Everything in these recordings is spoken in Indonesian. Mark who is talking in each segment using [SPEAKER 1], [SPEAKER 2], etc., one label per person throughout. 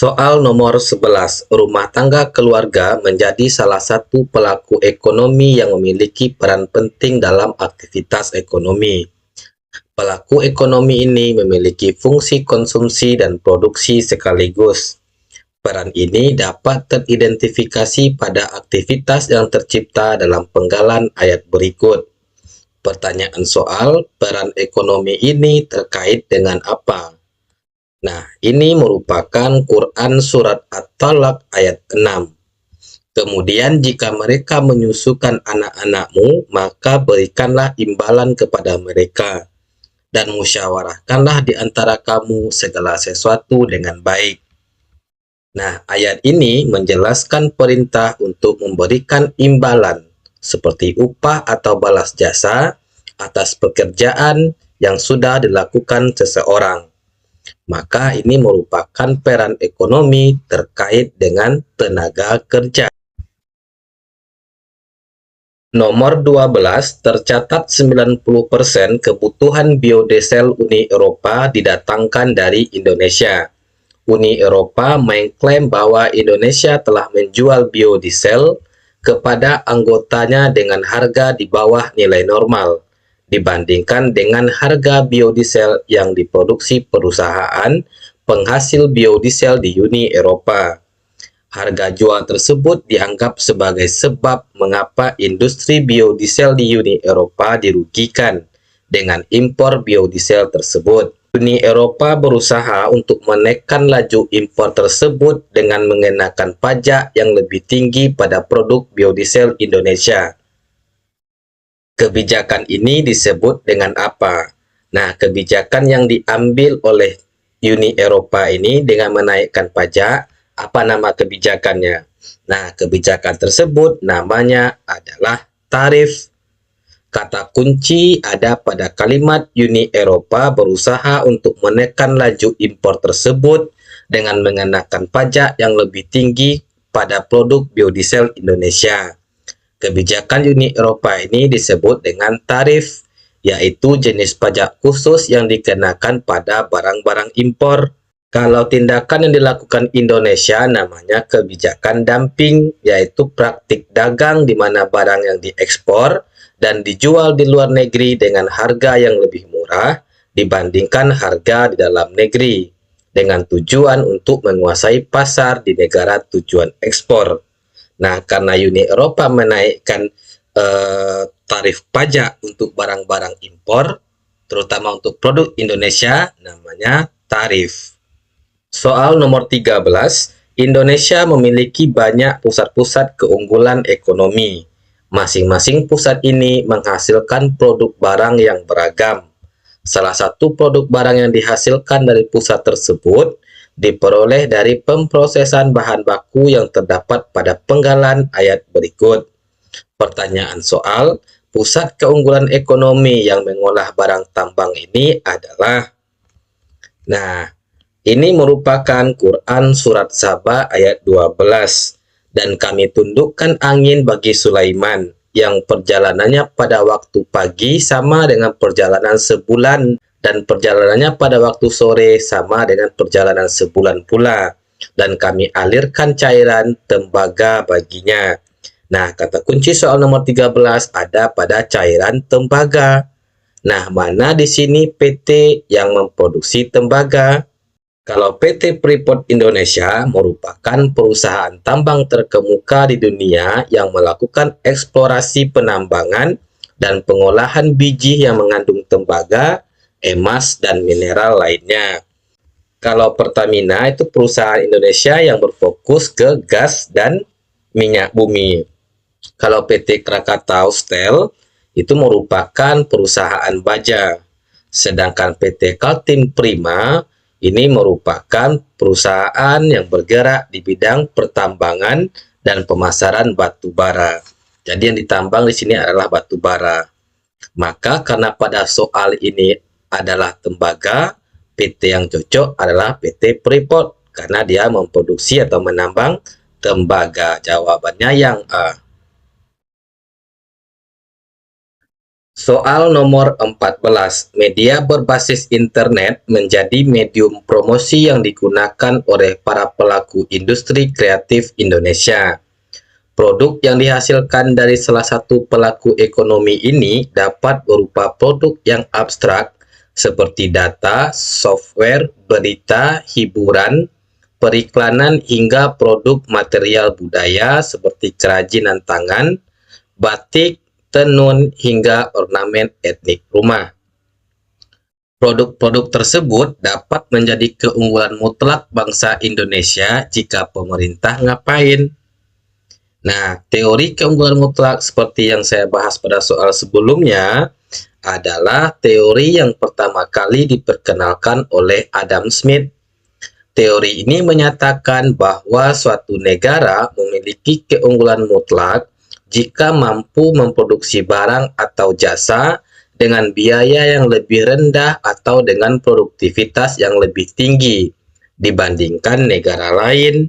[SPEAKER 1] Soal nomor 11, rumah tangga keluarga menjadi salah satu pelaku ekonomi yang memiliki peran penting dalam aktivitas ekonomi. Pelaku ekonomi ini memiliki fungsi konsumsi dan produksi sekaligus. Peran ini dapat teridentifikasi pada aktivitas yang tercipta dalam penggalan ayat berikut. Pertanyaan soal, peran ekonomi ini terkait dengan apa? Nah, ini merupakan Quran Surat At-Talaq ayat 6. Kemudian jika mereka menyusukan anak-anakmu, maka berikanlah imbalan kepada mereka, dan musyawarahkanlah di antara kamu segala sesuatu dengan baik. Nah, ayat ini menjelaskan perintah untuk memberikan imbalan, seperti upah atau balas jasa, atas pekerjaan yang sudah dilakukan seseorang. Maka ini merupakan peran ekonomi terkait dengan tenaga kerja. Nomor 12, tercatat 90% kebutuhan biodiesel Uni Eropa didatangkan dari Indonesia. Uni Eropa mengklaim bahwa Indonesia telah menjual biodiesel kepada anggotanya dengan harga di bawah nilai normal, dibandingkan dengan harga biodiesel yang diproduksi perusahaan penghasil biodiesel di Uni Eropa. Harga jual tersebut dianggap sebagai sebab mengapa industri biodiesel di Uni Eropa dirugikan dengan impor biodiesel tersebut. Uni Eropa berusaha untuk menekan laju impor tersebut dengan mengenakan pajak yang lebih tinggi pada produk biodiesel Indonesia. Kebijakan ini disebut dengan apa? Nah, kebijakan yang diambil oleh Uni Eropa ini dengan menaikkan pajak, apa nama kebijakannya? Nah, kebijakan tersebut namanya adalah tarif. Kata kunci ada pada kalimat Uni Eropa berusaha untuk menekan laju impor tersebut dengan mengenakan pajak yang lebih tinggi pada produk biodiesel Indonesia. Kebijakan Uni Eropa ini disebut dengan tarif, yaitu jenis pajak khusus yang dikenakan pada barang-barang impor. Kalau tindakan yang dilakukan Indonesia namanya kebijakan dumping, yaitu praktik dagang di mana barang yang diekspor dan dijual di luar negeri dengan harga yang lebih murah dibandingkan harga di dalam negeri, dengan tujuan untuk menguasai pasar di negara tujuan ekspor. Nah, karena Uni Eropa menaikkan tarif pajak untuk barang-barang impor, terutama untuk produk Indonesia, namanya tarif. Soal nomor 13, Indonesia memiliki banyak pusat-pusat keunggulan ekonomi. Masing-masing pusat ini menghasilkan produk barang yang beragam. Salah satu produk barang yang dihasilkan dari pusat tersebut diperoleh dari pemprosesan bahan baku yang terdapat pada penggalan ayat berikut. Pertanyaan soal, pusat keunggulan ekonomi yang mengolah barang tambang ini adalah, nah, ini merupakan Quran Surat Saba ayat 12. Dan kami tundukkan angin bagi Sulaiman, yang perjalanannya pada waktu pagi sama dengan perjalanan sebulan, dan perjalanannya pada waktu sore sama dengan perjalanan sebulan pula. Dan kami alirkan cairan tembaga baginya. Nah, kata kunci soal nomor 13 ada pada cairan tembaga. Nah, mana di sini PT yang memproduksi tembaga? Kalau PT Freeport Indonesia merupakan perusahaan tambang terkemuka di dunia yang melakukan eksplorasi penambangan dan pengolahan biji yang mengandung tembaga, emas, dan mineral lainnya. Kalau Pertamina itu perusahaan Indonesia yang berfokus ke gas dan minyak bumi. Kalau PT Krakatau Steel itu merupakan perusahaan baja. Sedangkan PT Kaltim Prima ini merupakan perusahaan yang bergerak di bidang pertambangan dan pemasaran batu bara. Jadi yang ditambang di sini adalah batu bara. Maka karena pada soal ini adalah tembaga, PT yang cocok adalah PT Freeport karena dia memproduksi atau menambang tembaga. Jawabannya yang A. Soal nomor 14, media berbasis internet menjadi medium promosi yang digunakan oleh para pelaku industri kreatif Indonesia. Produk yang dihasilkan dari salah satu pelaku ekonomi ini dapat berupa produk yang abstrak seperti data, software, berita, hiburan, periklanan hingga produk material budaya seperti kerajinan tangan, batik, tenun, hingga ornamen etnik rumah. Produk-produk tersebut dapat menjadi keunggulan mutlak bangsa Indonesia jika pemerintah ngapain. Nah, teori keunggulan mutlak seperti yang saya bahas pada soal sebelumnya adalah teori yang pertama kali diperkenalkan oleh Adam Smith. Teori ini menyatakan bahwa suatu negara memiliki keunggulan mutlak jika mampu memproduksi barang atau jasa dengan biaya yang lebih rendah atau dengan produktivitas yang lebih tinggi dibandingkan negara lain.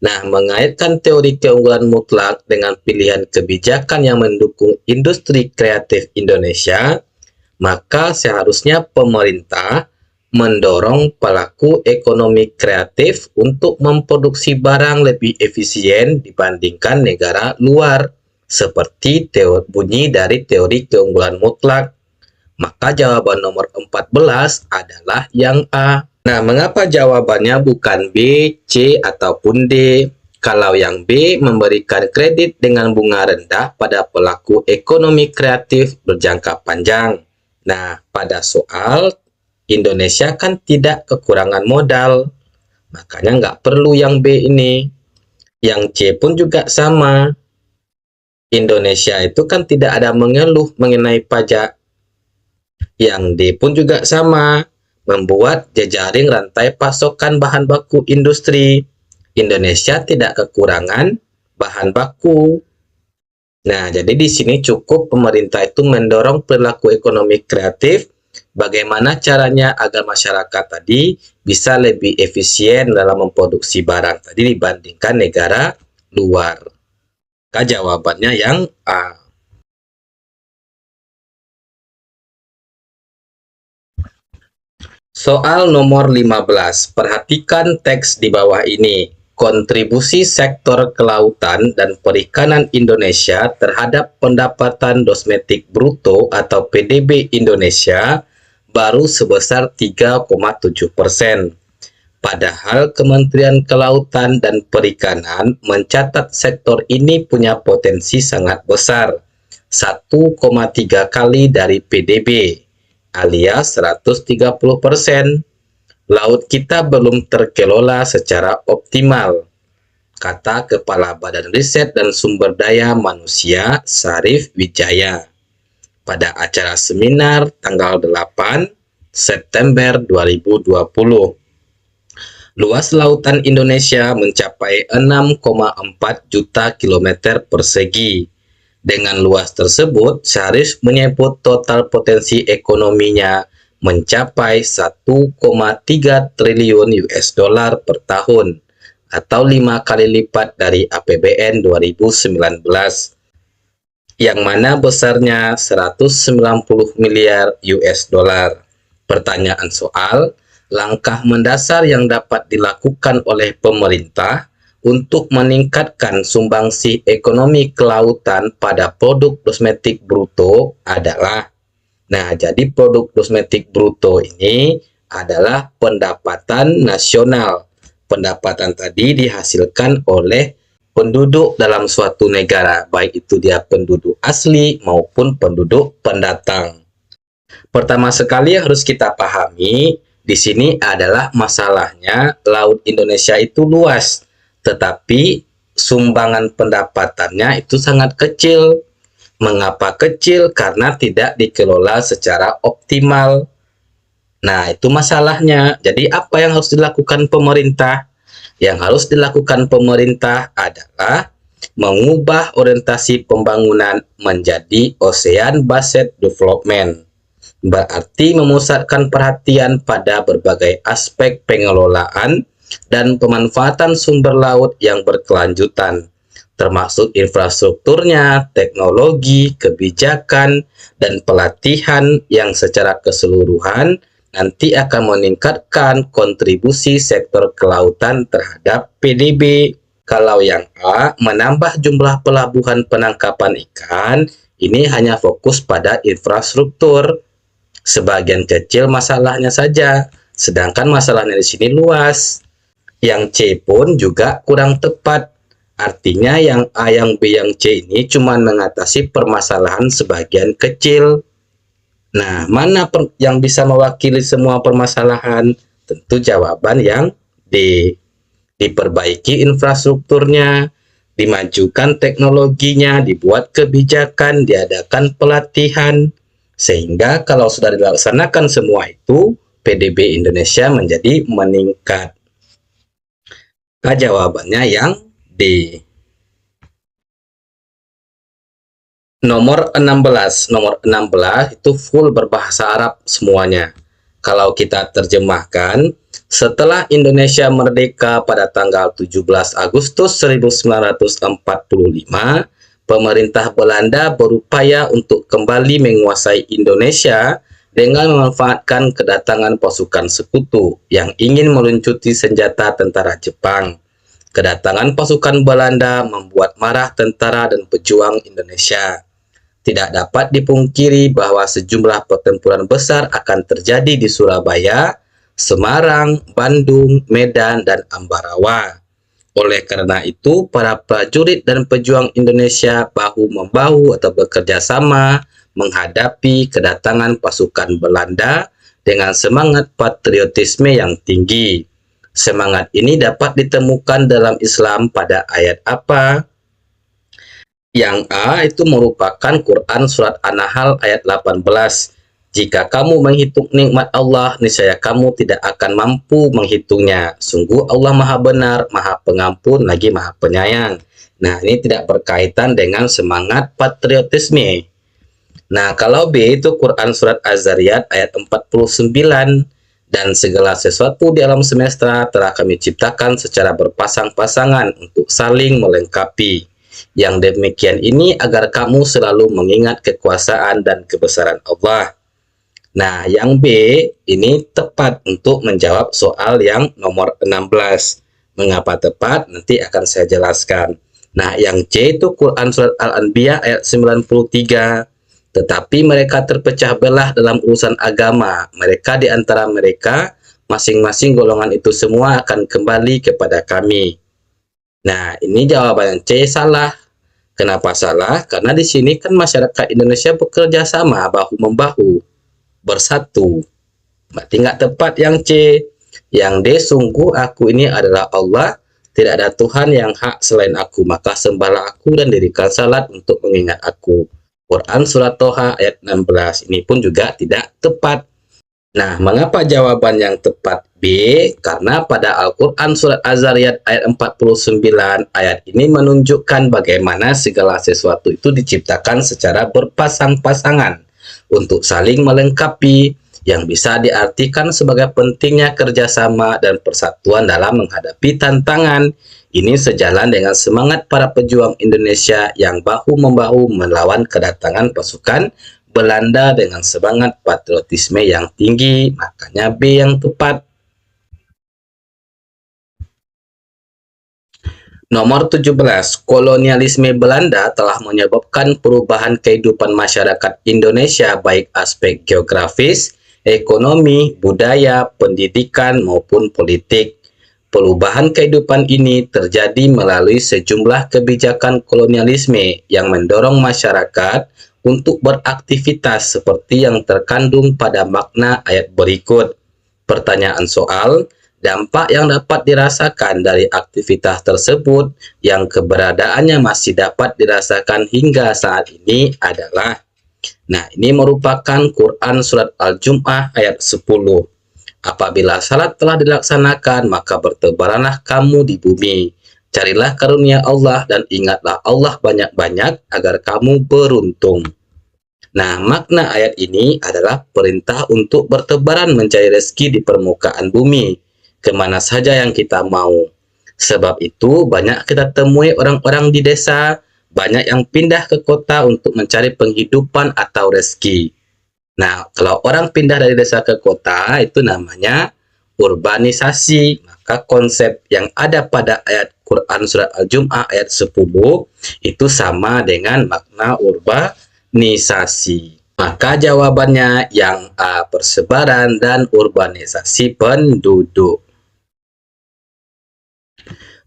[SPEAKER 1] Nah, mengaitkan teori keunggulan mutlak dengan pilihan kebijakan yang mendukung industri kreatif Indonesia, maka seharusnya pemerintah mendorong pelaku ekonomi kreatif untuk memproduksi barang lebih efisien dibandingkan negara luar, seperti bunyi dari teori keunggulan mutlak. Maka jawaban nomor 14 adalah yang A. Nah, mengapa jawabannya bukan B, C, ataupun D? Kalau yang B memberikan kredit dengan bunga rendah pada pelaku ekonomi kreatif berjangka panjang. Nah, pada soal Indonesia kan tidak kekurangan modal, makanya nggak perlu yang B ini. Yang C pun juga sama. Indonesia itu kan tidak ada mengeluh mengenai pajak. Yang D pun juga sama, membuat jejaring rantai pasokan bahan baku industri. Indonesia tidak kekurangan bahan baku. Nah, jadi di sini cukup pemerintah itu mendorong perilaku ekonomi kreatif. Bagaimana caranya agar masyarakat tadi bisa lebih efisien dalam memproduksi barang tadi dibandingkan negara luar. Maka jawabannya yang A. Soal nomor 15. Perhatikan teks di bawah ini. Kontribusi sektor kelautan dan perikanan Indonesia terhadap pendapatan domestik bruto atau PDB Indonesia baru sebesar 3,7%. Padahal Kementerian Kelautan dan Perikanan mencatat sektor ini punya potensi sangat besar, 1,3 kali dari PDB, alias 130%. Laut kita belum terkelola secara optimal, kata Kepala Badan Riset dan Sumber Daya Manusia Sarif Wijaya pada acara seminar tanggal 8 September 2020. Luas lautan Indonesia mencapai 6,4 juta kilometer persegi. Dengan luas tersebut, Sarif menyebut total potensi ekonominya mencapai 1,3 triliun US dollar per tahun atau 5 kali lipat dari APBN 2019 yang mana besarnya 190 miliar US dollar. Pertanyaan soal, langkah mendasar yang dapat dilakukan oleh pemerintah untuk meningkatkan sumbangsi ekonomi kelautan pada produk domestik bruto adalah. Nah, jadi produk domestik bruto ini adalah pendapatan nasional. Pendapatan tadi dihasilkan oleh penduduk dalam suatu negara, baik itu dia penduduk asli maupun penduduk pendatang. Pertama sekali yang harus kita pahami di sini adalah masalahnya laut Indonesia itu luas, tetapi sumbangan pendapatannya itu sangat kecil. Mengapa kecil? Karena tidak dikelola secara optimal. Nah, itu masalahnya. Jadi apa yang harus dilakukan pemerintah? Yang harus dilakukan pemerintah adalah mengubah orientasi pembangunan menjadi Ocean Based Development. Berarti memusatkan perhatian pada berbagai aspek pengelolaan dan pemanfaatan sumber laut yang berkelanjutan, termasuk infrastrukturnya, teknologi, kebijakan, dan pelatihan yang secara keseluruhan nanti akan meningkatkan kontribusi sektor kelautan terhadap PDB. Kalau yang A, menambah jumlah pelabuhan penangkapan ikan, ini hanya fokus pada infrastruktur. Sebagian kecil masalahnya saja, sedangkan masalahnya di sini luas. Yang C pun juga kurang tepat. Artinya yang A, yang B, yang C ini cuma mengatasi permasalahan sebagian kecil. Nah, mana yang bisa mewakili semua permasalahan? Tentu jawaban yang D. Diperbaiki infrastrukturnya, dimajukan teknologinya, dibuat kebijakan, diadakan pelatihan. Sehingga kalau sudah dilaksanakan semua itu, PDB Indonesia menjadi meningkat. Nah, jawabannya yang D. Nomor 16. Nomor 16 itu full berbahasa Arab semuanya. Kalau kita terjemahkan, setelah Indonesia merdeka pada tanggal 17 Agustus 1945, pemerintah Belanda berupaya untuk kembali menguasai Indonesia dengan memanfaatkan kedatangan pasukan sekutu yang ingin meluncuti senjata tentara Jepang. Kedatangan pasukan Belanda membuat marah tentara dan pejuang Indonesia. Tidak dapat dipungkiri bahwa sejumlah pertempuran besar akan terjadi di Surabaya, Semarang, Bandung, Medan, dan Ambarawa. Oleh karena itu, para prajurit dan pejuang Indonesia bahu-membahu atau bekerja sama menghadapi kedatangan pasukan Belanda dengan semangat patriotisme yang tinggi. Semangat ini dapat ditemukan dalam Islam pada ayat apa? Yang A itu merupakan Quran Surat An-Nahl ayat 18. Jika kamu menghitung nikmat Allah, niscaya kamu tidak akan mampu menghitungnya. Sungguh Allah Maha Benar, Maha Pengampun, lagi Maha Penyayang. Nah, ini tidak berkaitan dengan semangat patriotisme. Nah, kalau B itu Quran Surat Az-Zariyat ayat 49. Dan segala sesuatu di alam semesta telah kami ciptakan secara berpasang-pasangan untuk saling melengkapi. Yang demikian ini agar kamu selalu mengingat kekuasaan dan kebesaran Allah. Nah, yang B ini tepat untuk menjawab soal yang nomor 16. Mengapa tepat? Nanti akan saya jelaskan. Nah, yang C itu Quran Surat Al-Anbiya ayat 93. Tetapi mereka terpecah belah dalam urusan agama. Mereka di antara mereka, masing-masing golongan itu semua akan kembali kepada kami. Nah, ini jawaban C salah. Kenapa salah? Karena di sini kan masyarakat Indonesia bekerja sama, bahu-membahu, bersatu. Berarti nggak tepat yang C. Yang D, sungguh aku ini adalah Allah, tidak ada Tuhan yang hak selain aku, maka sembahlah aku dan dirikan salat untuk mengingat aku. Quran Surat Toha ayat 16. Ini pun juga tidak tepat. Nah, mengapa jawaban yang tepat B? Karena pada Al-Quran Surat Az-Zariyat ayat 49, ayat ini menunjukkan bagaimana segala sesuatu itu diciptakan secara berpasang-pasangan untuk saling melengkapi, yang bisa diartikan sebagai pentingnya kerjasama dan persatuan dalam menghadapi tantangan. Ini sejalan dengan semangat para pejuang Indonesia yang bahu-membahu melawan kedatangan pasukan Belanda dengan semangat patriotisme yang tinggi, makanya B yang tepat. Nomor 17, kolonialisme Belanda telah menyebabkan perubahan kehidupan masyarakat Indonesia baik aspek geografis, ekonomi, budaya, pendidikan, maupun politik. Perubahan kehidupan ini terjadi melalui sejumlah kebijakan kolonialisme yang mendorong masyarakat untuk beraktivitas seperti yang terkandung pada makna ayat berikut. Pertanyaan soal, dampak yang dapat dirasakan dari aktivitas tersebut yang keberadaannya masih dapat dirasakan hingga saat ini adalah, nah ini merupakan Quran Surat Al-Jum'ah ayat 10. Apabila salat telah dilaksanakan, maka bertebaranlah kamu di bumi. Carilah karunia Allah dan ingatlah Allah banyak-banyak agar kamu beruntung. Nah, makna ayat ini adalah perintah untuk bertebaran mencari rezeki di permukaan bumi, kemana saja yang kita mau. Sebab itu banyak kita temui orang-orang di desa, banyak yang pindah ke kota untuk mencari penghidupan atau rezeki. Nah, kalau orang pindah dari desa ke kota itu namanya urbanisasi. Maka konsep yang ada pada ayat Quran surat Al-Jum'ah ayat 10 itu sama dengan makna urbanisasi. Maka jawabannya yang A, persebaran dan urbanisasi penduduk.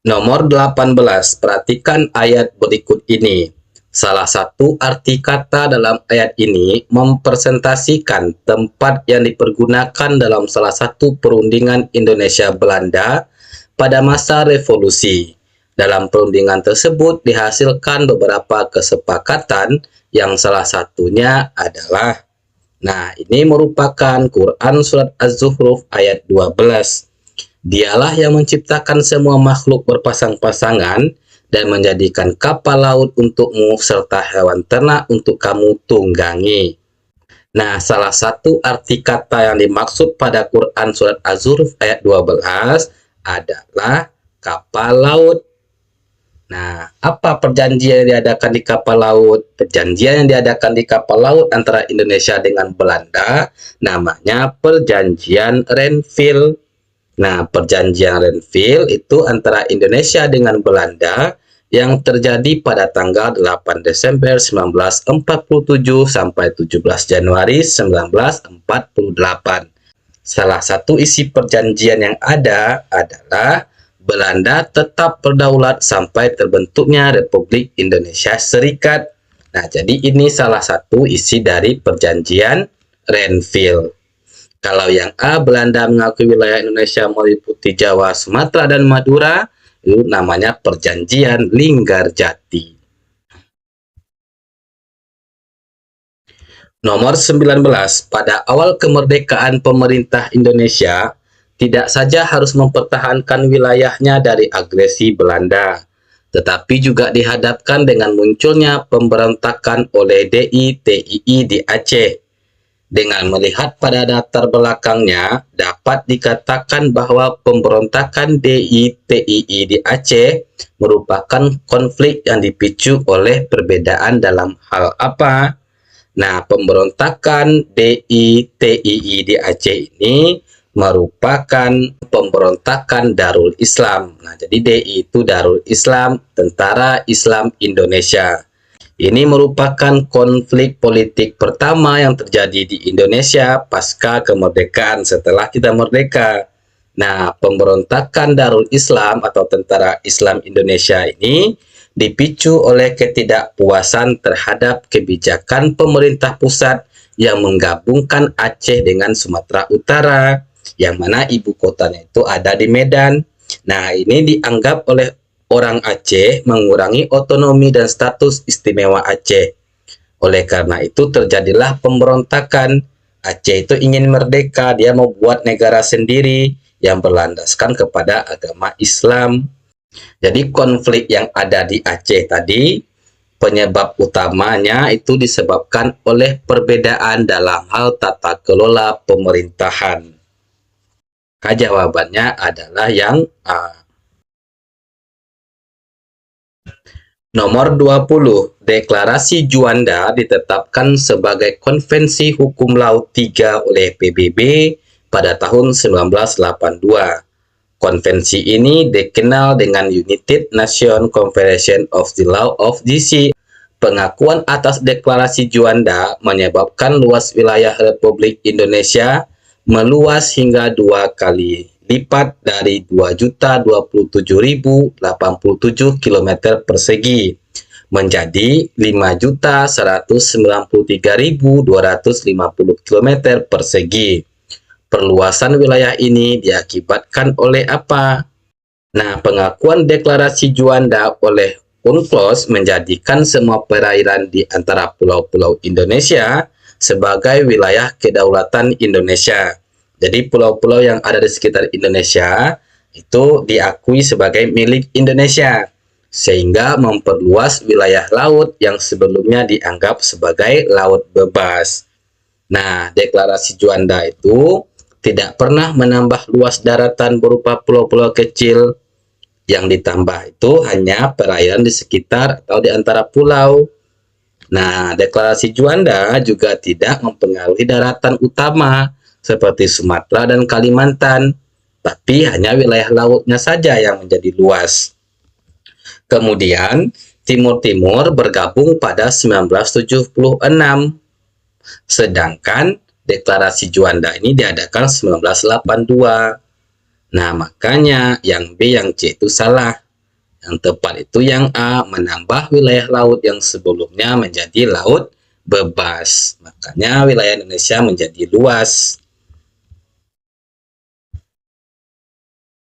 [SPEAKER 1] Nomor 18, perhatikan ayat berikut ini. Salah satu arti kata dalam ayat ini mempresentasikan tempat yang dipergunakan dalam salah satu perundingan Indonesia Belanda pada masa revolusi. Dalam perundingan tersebut dihasilkan beberapa kesepakatan yang salah satunya adalah, nah ini merupakan Quran surat Az-Zukhruf ayat 12. Dialah yang menciptakan semua makhluk berpasang-pasangan dan menjadikan kapal laut untukmu serta hewan ternak untuk kamu tunggangi. Nah, salah satu arti kata yang dimaksud pada Quran surat Az-Zukhruf ayat 12 adalah kapal laut. Nah, apa perjanjian yang diadakan di kapal laut? Perjanjian yang diadakan di kapal laut antara Indonesia dengan Belanda namanya Perjanjian Renville. Nah, perjanjian Renville itu antara Indonesia dengan Belanda yang terjadi pada tanggal 8 Desember 1947 sampai 17 Januari 1948. Salah satu isi perjanjian yang ada adalah Belanda tetap berdaulat sampai terbentuknya Republik Indonesia Serikat. Nah, jadi ini salah satu isi dari perjanjian Renville. Kalau yang A, Belanda mengakui wilayah Indonesia meliputi Jawa, Sumatera, dan Madura, itu namanya Perjanjian Linggarjati. Nomor 19, pada awal kemerdekaan pemerintah Indonesia, tidak saja harus mempertahankan wilayahnya dari agresi Belanda, tetapi juga dihadapkan dengan munculnya pemberontakan oleh DI-TII di Aceh. Dengan melihat pada latar belakangnya, dapat dikatakan bahwa pemberontakan DI-TII di Aceh merupakan konflik yang dipicu oleh perbedaan dalam hal apa? Nah, pemberontakan DI-TII di Aceh ini merupakan pemberontakan Darul Islam. Nah, jadi DI itu Darul Islam, Tentara Islam Indonesia. Ini merupakan konflik politik pertama yang terjadi di Indonesia pasca kemerdekaan setelah kita merdeka. Nah, pemberontakan Darul Islam atau Tentara Islam Indonesia ini dipicu oleh ketidakpuasan terhadap kebijakan pemerintah pusat yang menggabungkan Aceh dengan Sumatera Utara, yang mana ibu kotanya itu ada di Medan. Nah, ini dianggap oleh orang Aceh mengurangi otonomi dan status istimewa Aceh. Oleh karena itu terjadilah pemberontakan. Aceh itu ingin merdeka, dia mau buat negara sendiri yang berlandaskan kepada agama Islam. Jadi konflik yang ada di Aceh tadi, penyebab utamanya itu disebabkan oleh perbedaan dalam hal tata kelola pemerintahan. Maka jawabannya adalah yang A. Nomor 20, Deklarasi Juanda ditetapkan sebagai Konvensi Hukum Laut 3 oleh PBB pada tahun 1982. Konvensi ini dikenal dengan United Nations Convention of the Law of the Sea. Pengakuan atas Deklarasi Juanda menyebabkan luas wilayah Republik Indonesia meluas hingga 2 kali lipat dari 2.027.087 km persegi menjadi 5.193.250 km persegi. Perluasan wilayah ini diakibatkan oleh apa? Nah, pengakuan Deklarasi Juanda oleh UNCLOS menjadikan semua perairan di antara pulau-pulau Indonesia sebagai wilayah kedaulatan Indonesia. Jadi pulau-pulau yang ada di sekitar Indonesia itu diakui sebagai milik Indonesia, sehingga memperluas wilayah laut yang sebelumnya dianggap sebagai laut bebas. Nah, Deklarasi Juanda itu tidak pernah menambah luas daratan berupa pulau-pulau kecil Yang ditambah itu hanya perairan di sekitar atau di antara pulau. Nah, deklarasi Juanda juga tidak mempengaruhi daratan utama seperti Sumatera dan Kalimantan, tapi hanya wilayah lautnya saja yang menjadi luas. Kemudian, Timur Timur bergabung pada 1976, sedangkan deklarasi Juanda ini diadakan 1982. Nah, makanya yang B yang C itu salah. Yang tepat itu yang A, menambah wilayah laut yang sebelumnya menjadi laut bebas. Makanya wilayah Indonesia menjadi luas.